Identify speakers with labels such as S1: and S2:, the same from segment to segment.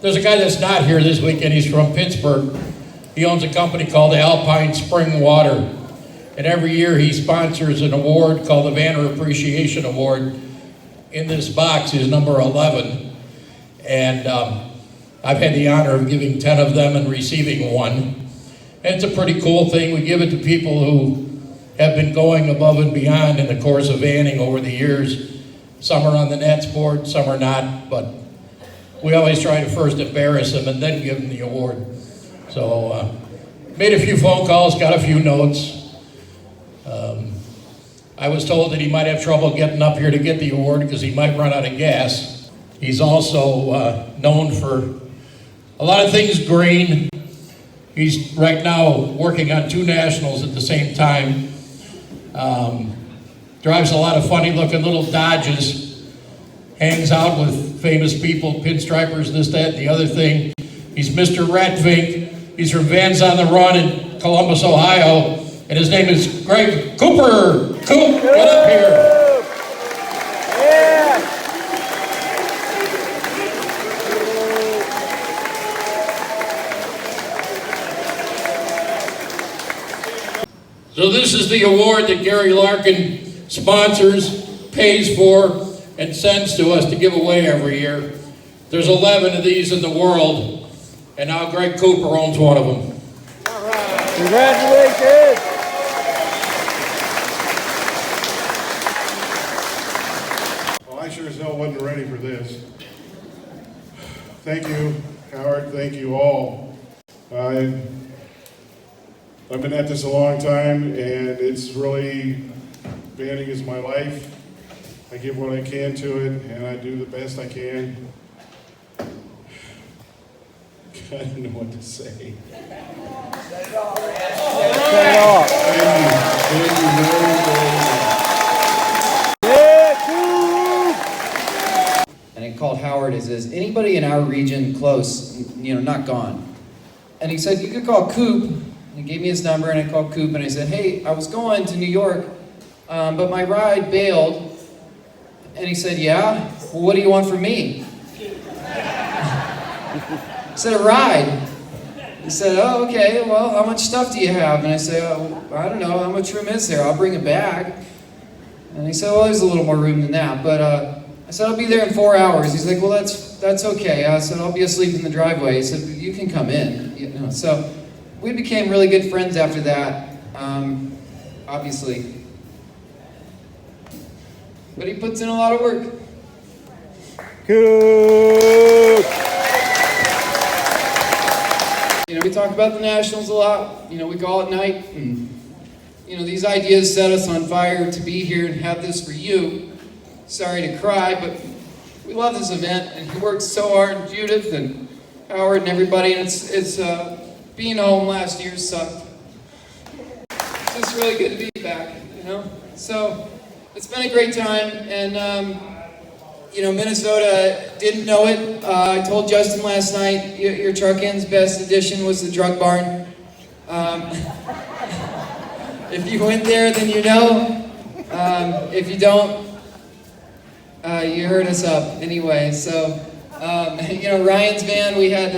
S1: There's a guy that's not here this weekend. He's from Pittsburgh. He owns a company called Alpine Spring Water. And every year he sponsors an award called the Vanner Appreciation Award. In this box is number 11. And I've had the honor of giving 10 of them and receiving one. And it's a pretty cool thing. We give it to people who have been going above and beyond in the course of vanning over the years. Some are on the Nets board, some are not, but we always try to first embarrass them and then give them the award. So, made a few phone calls, got a few notes. I was told that he might have trouble getting up here to get the award because he might run out of gas. He's also known for a lot of things green. He's right now working on 2 nationals at the same time. Drives a lot of funny looking little Dodges. Hangs out with famous people, pinstripers, this, that, and the other thing. He's Mr. Ratvink. He's from Vans on the Run in Columbus, Ohio. And his name is Greg Cooper. Coop, get up here.
S2: Yeah.
S1: So this is the award that Gary Larkin sponsors, pays for, and sends to us to give away every year. There's 11 of these in the world, and now Greg Cooper owns one of them.
S2: All right. Congratulations.
S3: Well, I sure as hell wasn't ready for this. Thank you, Howard. Thank you all. I've been at this a long time, and it's really, banding is my life. I give what I can to it, and I do the best I can. I don't know what to say.
S2: Set it off.
S3: Thank you very, very much.
S2: Yeah,
S4: And I called Howard and says, anybody in our region close, not gone? And he said, you could call Coop. And he gave me his number, and I called Coop, and I said, hey, I was going to New York, but my ride bailed. And he said, yeah? Well, what do you want from me? I said, a ride. He said, oh, okay, well, how much stuff do you have? And I said, oh, I don't know, how much room is there? I'll bring a bag. And he said, well, there's a little more room than that, but I said, I'll be there in 4 hours. He's like, well, that's okay. I said, I'll be asleep in the driveway. He said, you can come in. So we became really good friends after that, obviously. But he puts in a lot of work.
S2: Coop.
S4: We talk about the Nationals a lot. We go at night, and these ideas set us on fire to be here and have this for you. Sorry to cry, but we love this event, and he worked so hard, Judith and Howard and everybody, and it's being home last year sucked. It's just really good to be back, So it's been a great time, and Minnesota didn't know it. I told Justin last night, your truck-in's best addition was the drug barn. If you went there, then you know. If you don't, you heard us up anyway. So, Ryan's van, we had,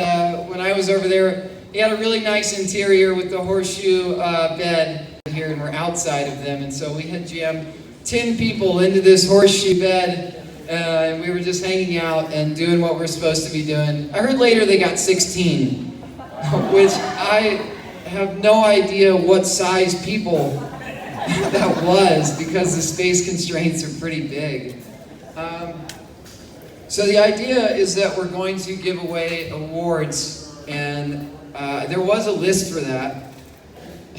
S4: when I was over there, he had a really nice interior with the horseshoe bed here, and we're outside of them. And so we had jammed 10 people into this horseshoe bed, and we were just hanging out and doing what we're supposed to be doing. I heard later they got 16, which I have no idea what size people that was, because the space constraints are pretty big. So the idea is that we're going to give away awards, and there was a list for that,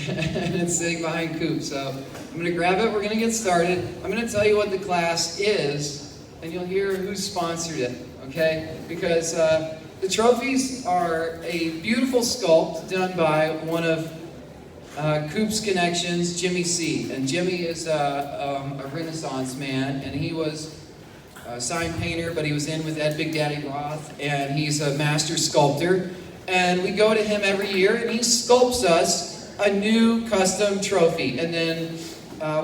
S4: and it's sitting behind Coop. So I'm going to grab it, we're going to get started. I'm going to tell you what the class is, and you'll hear who sponsored it, okay? Because the trophies are a beautiful sculpt done by one of Coop's connections, Jimmy C. And Jimmy is a Renaissance man, and he was a sign painter, but he was in with Ed Big Daddy Roth, and he's a master sculptor. And we go to him every year, and he sculpts us a new custom trophy. And then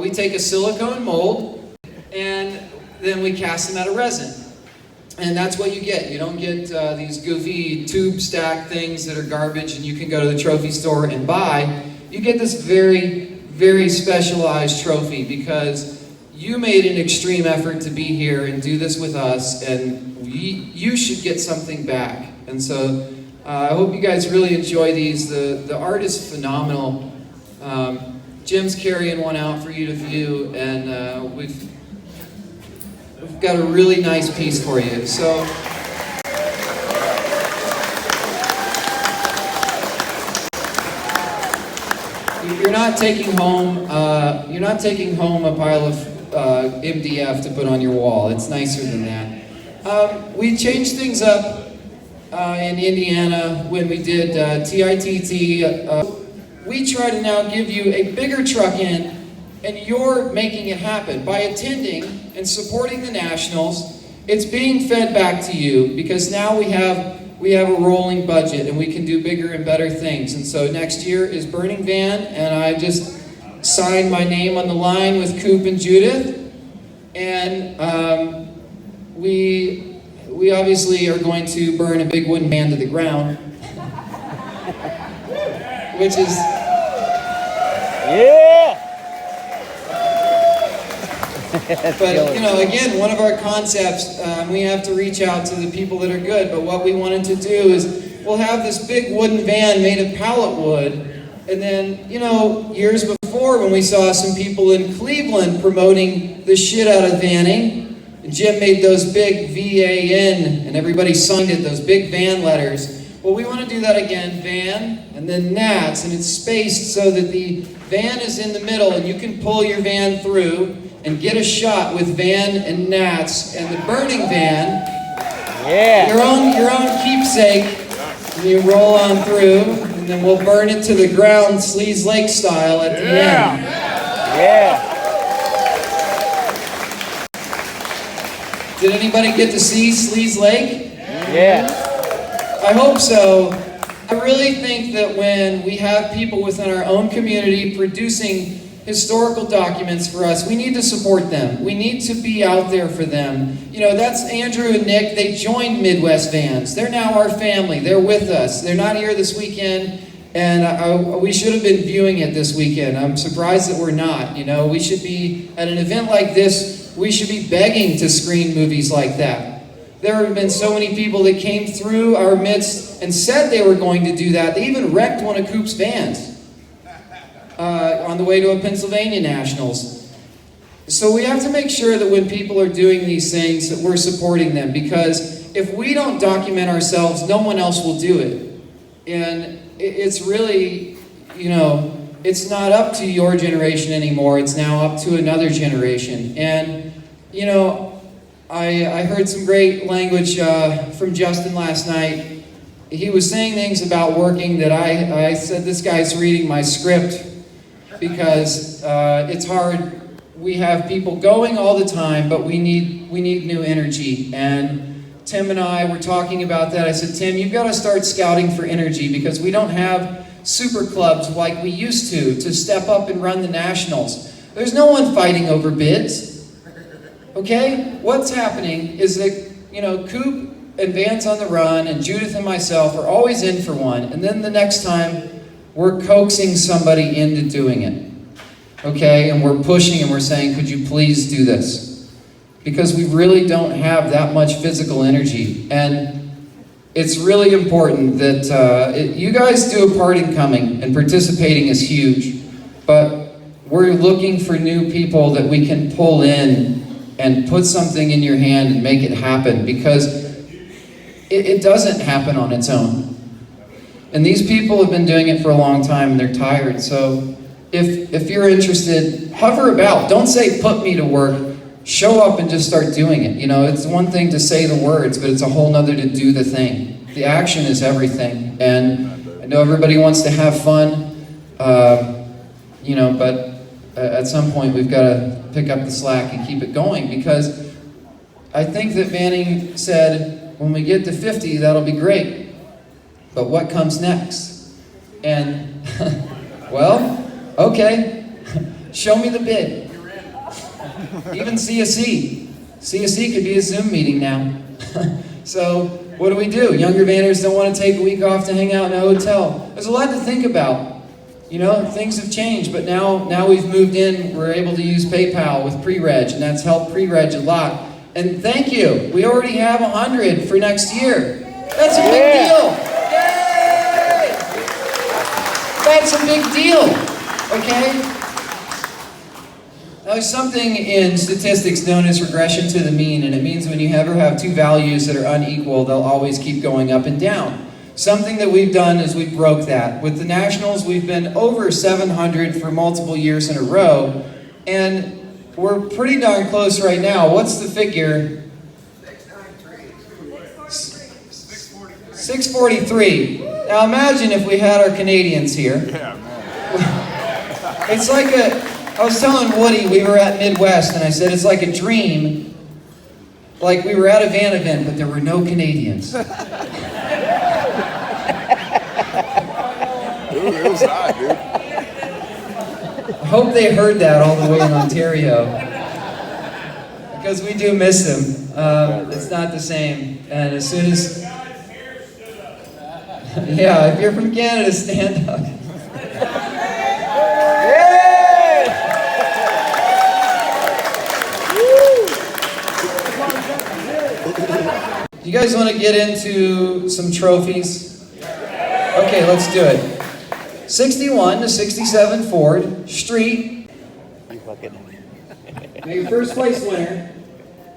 S4: we take a silicone mold, and then we cast them out of resin. And that's what you get. You don't get these goofy tube stack things that are garbage and you can go to the trophy store and buy. You get this very, very specialized trophy because you made an extreme effort to be here and do this with us, and you should get something back. And so I hope you guys really enjoy these. The art is phenomenal. Jim's carrying one out for you to view, and we've got a really nice piece for you. So you're not taking home a pile of MDF to put on your wall. It's nicer than that. We changed things up in Indiana when we did TITT. We try to now give you a bigger truck in, and you're making it happen. By attending and supporting the Nationals, it's being fed back to you because now we have a rolling budget and we can do bigger and better things. And so next year is Burning Van, and I just signed my name on the line with Coop and Judith. And we obviously are going to burn a big wooden van to the ground. Which is...
S2: Yeah!
S4: But, you know, again, one of our concepts, we have to reach out to the people that are good, but what we wanted to do is we'll have this big wooden van made of pallet wood, and then, you know, years before when we saw some people in Cleveland promoting the shit out of vanning, Jim made those big V-A-N, and everybody signed it, those big van letters. Well, we want to do that again, van, and then Nats, and it's spaced so that the van is in the middle, and you can pull your van through and get a shot with van and Nats and the burning van.
S2: Yeah.
S4: Your own keepsake, and you roll on through, and then we'll burn it to the ground, Sleaze Lake style at the end.
S2: Yeah.
S4: Did anybody get to see Sleaze Lake?
S2: Yeah.
S4: I hope so. I really think that when we have people within our own community producing historical documents for us, we need to support them. We need to be out there for them. You know, that's Andrew and Nick. They joined Midwest Vans. They're now our family. They're with us. They're not here this weekend, and we should have been viewing it this weekend. I'm surprised that we're not. You know, we should be, at an event like this, we should be begging to screen movies like that. There have been so many people that came through our midst and said they were going to do that. They even wrecked one of Coop's vans on the way to a Pennsylvania Nationals. So we have to make sure that when people are doing these things that we're supporting them, because if we don't document ourselves, no one else will do it. And it's really, you know, it's not up to your generation anymore. It's now up to another generation. And, you know, I heard some great language from Justin last night. He was saying things about working that I said, this guy's reading my script, because it's hard. We have people going all the time, but we need new energy. And Tim and I were talking about that. I said, Tim, you've got to start scouting for energy, because we don't have super clubs like we used to step up and run the Nationals. There's no one fighting over bids. Okay? What's happening is that, you know, Coop and Vance on the Run and Judith and myself are always in for one, and then the next time we're coaxing somebody into doing it. Okay? And we're pushing and we're saying, could you please do this? Because we really don't have that much physical energy. And it's really important that you guys do a part in coming, and participating is huge. But we're looking for new people that we can pull in and put something in your hand and make it happen, because it doesn't happen on its own. And these people have been doing it for a long time and they're tired. So if you're interested, hover about. Don't say, put me to work. Show up and just start doing it. You know, it's one thing to say the words, but it's a whole nother to do the thing. The action is everything. And I know everybody wants to have fun, you know, but at some point we've got to pick up the slack and keep it going, because I think that Manning said, when we get to 50, that'll be great. But what comes next? And, well, okay, show me the bid. Even CSE. CSE could be a Zoom meeting now. So what do? Younger Vanners don't want to take a week off to hang out in a hotel. There's a lot to think about. You know, things have changed, but now we've moved in, we're able to use PayPal with pre-reg, and that's helped pre-reg a lot. And thank you, we already have 100 for next year. That's a big deal. Yay! That's a big deal, okay? Now, there's something in statistics known as regression to the mean, and it means when you ever have two values that are unequal, they'll always keep going up and down. Something that we've done is we broke that. With the Nationals, we've been over 700 for multiple years in a row, and we're pretty darn close right now. What's the figure? 643. Now imagine if we had our Canadians here. It's like I was telling Woody, we were at Midwest, and I said it's like a dream. Like we were at a van event, but there were no Canadians.
S5: Dude, it was hot, dude.
S4: I hope they heard that all the way in Ontario. Because we do miss them. It's not the same. And as soon as... Yeah, if you're from Canada, stand up. You guys want to get into some trophies? Okay, let's do it. 61 to 67 Ford Street. Now your first place winner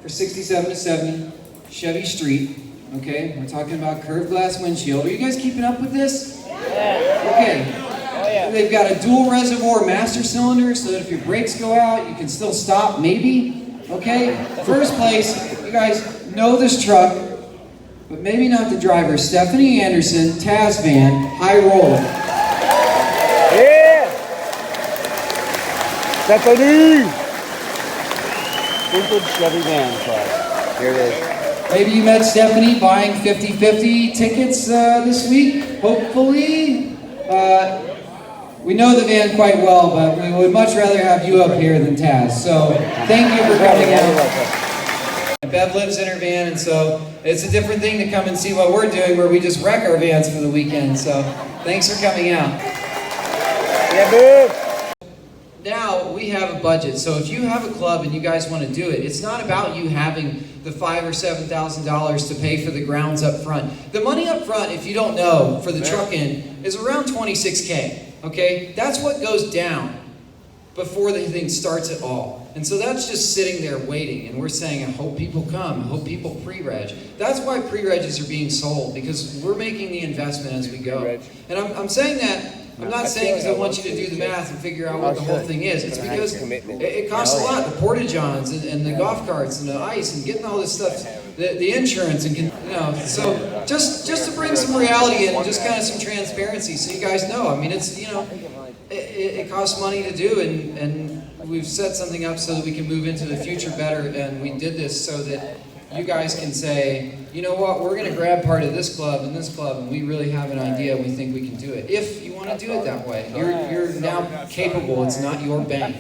S4: for 67 to 70 Chevy Street. Okay, we're talking about curved glass windshield. Are you guys keeping up with this?
S2: Yeah.
S4: Okay.
S2: Oh, yeah.
S4: They've got a dual reservoir master cylinder so that if your brakes go out, you can still stop, maybe. Okay? First place, you guys know this truck, but maybe not the driver. Stephanie Anderson, Taz van, high roller.
S2: Yeah! Stephanie! Vintage Chevy Van Club. Here it is.
S4: Maybe you met Stephanie buying 50-50 tickets this week, hopefully. We know the van quite well, but we would much rather have you up here than Taz. So thank you for coming out. Bev lives in her van, and so it's a different thing to come and see what we're doing, where we just wreck our vans for the weekend. So thanks for coming out.
S2: Yeah, boo!
S4: Now we have a budget, so if you have a club and you guys want to do it, it's not about you having the $5,000 or $7,000 to pay for the grounds up front. The money up front, if you don't know, for the truck-in is around $26K. Okay, that's what goes down before the thing starts at all, and so that's just sitting there waiting. And we're saying, I hope people come. I hope people pre-reg. That's why pre-regs are being sold, because we're making the investment as we go. And I'm saying that. I'm not saying because I want you to do the math and figure out what the whole thing is. It's because it costs a lot. The porta-johns and the golf carts and the ice and getting all this stuff, the insurance and So just to bring some reality in, just kind of some transparency, so you guys know. I mean, it's it costs money to do, and we've set something up so that we can move into the future better. And we did this so that you guys can say, you know what, we're going to grab part of this club, and we really have an idea, we think we can do it. If you want to do it that way, you're now capable, it's not your bank.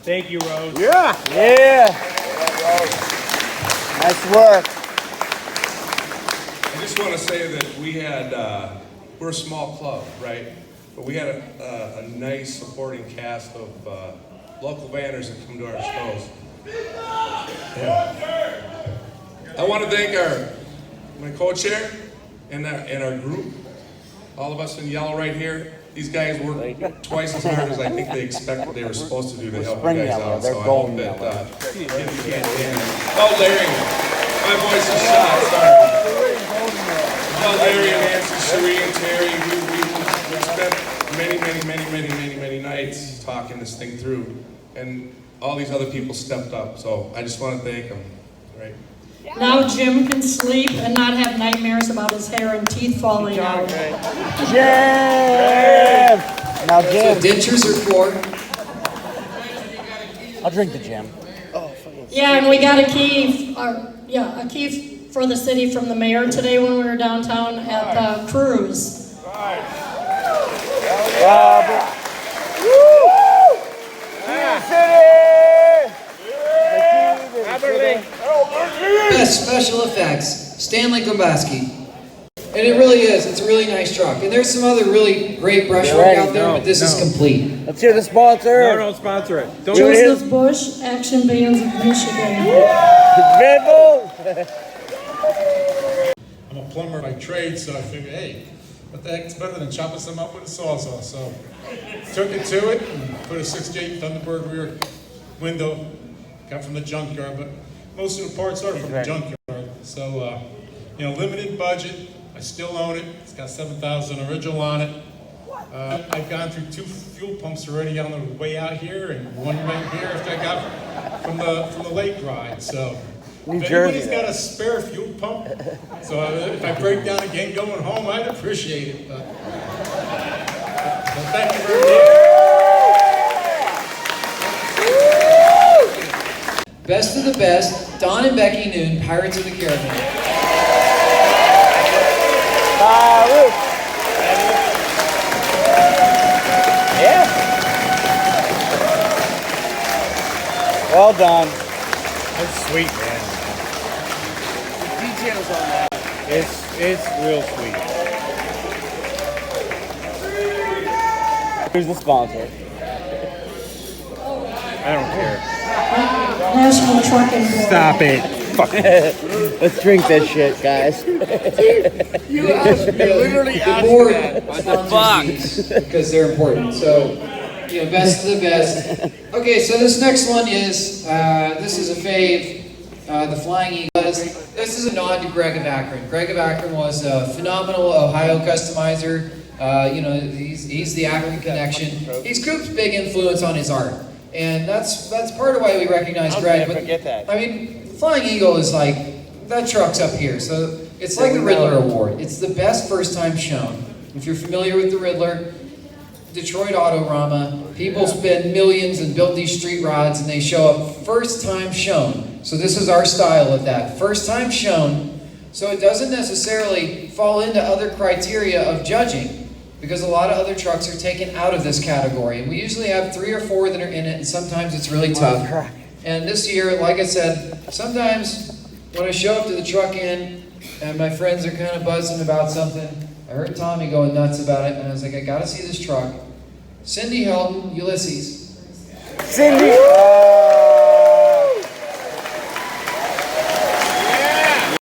S6: Thank you, Rose.
S2: Yeah! Yeah! Nice work.
S5: I just want to say that we had, we're a small club, right? But we had a nice supporting cast of local banners that come to our shows. Yeah. I want to thank my co-chair and our group, all of us in yellow right here. These guys work twice as hard as I think they expected they were supposed to do to help you guys out. So I hope that if you can't stand it. Oh, Larry, my voice is shot. Sorry. Oh, Larry and Nancy, Cherie and Terry, we spent many nights talking this thing through, and all these other people stepped up, so I just want to thank them, right?
S7: Now Jim can sleep and not have nightmares about his hair and teeth falling out.
S2: Jam! Now,
S4: So
S2: Jim.
S4: dentures are for.
S2: I'll drink the jam.
S7: Yeah, and we got a key, a key for the city from the mayor today when we were downtown at the cruise.
S2: Robert. Woo! City! Albert Lea.
S4: special effects, Stanley Gombaski. And it really is. It's a really nice truck. And there's some other really great brushwork out there, but this is complete.
S2: Let's hear the sponsor.
S6: No, don't sponsor it. Don't
S7: Joseph Bush, Action Bands of Michigan.
S8: I'm a plumber by trade, so I figured, hey, what the heck's better than chopping some up with a sawzall? So took it to it and put a 68 Thunderbird rear window. Got from the junkyard, but most of the parts are from the junkyard. So, limited budget. I still own it. It's got 7,000 original on it. I've gone through 2 fuel pumps already on the way out here, and 1 right here after I got from the lake ride. So, if anybody's got a spare fuel pump, so if I break down again going home, I'd appreciate it. But thank you very much.
S4: Best of the best, Don and Becky Noon, Pirates of the Caribbean.
S2: Yeah. Well done.
S6: That's sweet, man.
S2: The details on that.
S6: It's real sweet.
S2: Who's the sponsor?
S6: I don't care.
S7: National Trucking Board.
S6: Stop it. Fuck it.
S2: Let's drink this shit, guys.
S4: You literally asked the board sponsors these because they're important. So, best of the best. Okay, so this next one is this is a fave. The Flying Eagle. This is a nod to Greg of Akron. Greg of Akron was a phenomenal Ohio customizer. He's the Akron connection. He's Coop's big influence on his art. And that's part of why we recognize Greg. But
S2: forget that.
S4: I mean, Flying Eagle is like, that truck's up here. So it's like the Riddler Award. It's the best first time shown. If you're familiar with the Riddler, Detroit Autorama, people spend millions and build these street rods and they show up first time shown. So this is our style of that. First time shown. So it doesn't necessarily fall into other criteria of judging, because a lot of other trucks are taken out of this category. And we usually have 3 or 4 that are in it, and sometimes it's really tough. And this year, like I said, sometimes when I show up to the truck in and my friends are kind of buzzing about something, I heard Tommy going nuts about it, and I was like, I gotta see this truck. Cindy Helton, Ulysses.
S2: Cindy!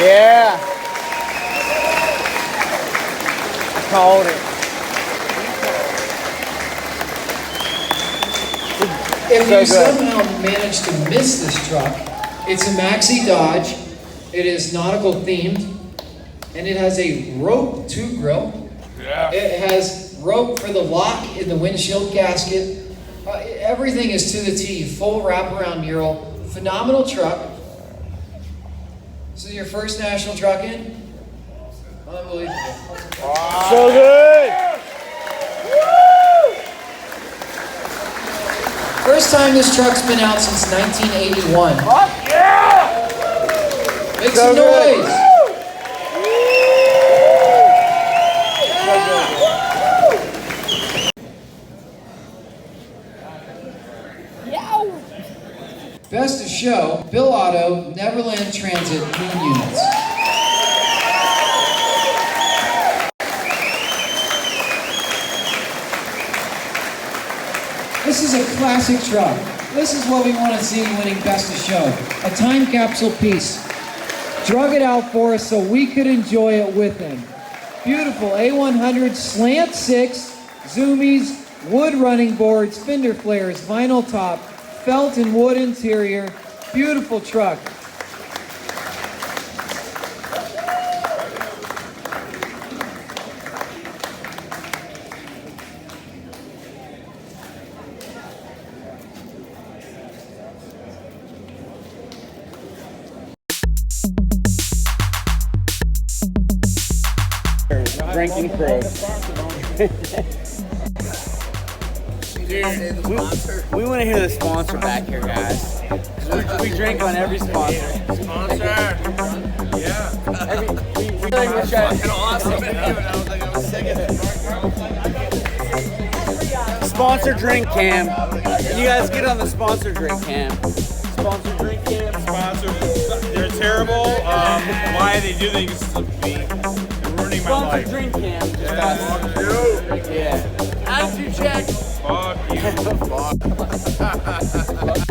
S2: Yeah! Called it.
S4: If you somehow manage to miss this truck, it's a maxi Dodge. It is nautical themed, and it has a rope 2 grill. Yeah. It has rope for the lock in the windshield gasket. Everything is to the T. Full wraparound mural. Phenomenal truck. This is your first national truck in? Unbelievable.
S2: Wow. So good!
S4: First time this truck's been out since 1981.
S2: Fuck yeah!
S4: Make some noise! Best of show, Bill Otto, Neverland Transit Moon Units. This is a classic truck. This is what we want to see winning Best of Show. A time capsule piece. Drug it out for us so we could enjoy it with him. Beautiful A100 slant 6, zoomies, wood running boards, fender flares, vinyl top, felt and wood interior. Beautiful truck.
S2: Drinking crew. We want to hear the sponsor back here, guys. We drink on every sponsor.
S6: Sponsor! Yeah.
S2: We drink with Sponsor drink cam. You guys get on the sponsor drink cam. Sponsor drink cam.
S6: Sponsor. They're terrible. Why they do things to me? They're ruining my
S2: Sponsor
S6: life.
S2: drink cam. Just
S6: Yeah,
S2: us.
S6: fuck you.
S2: Yeah. Attitude check.
S6: Fuck you. Fuck.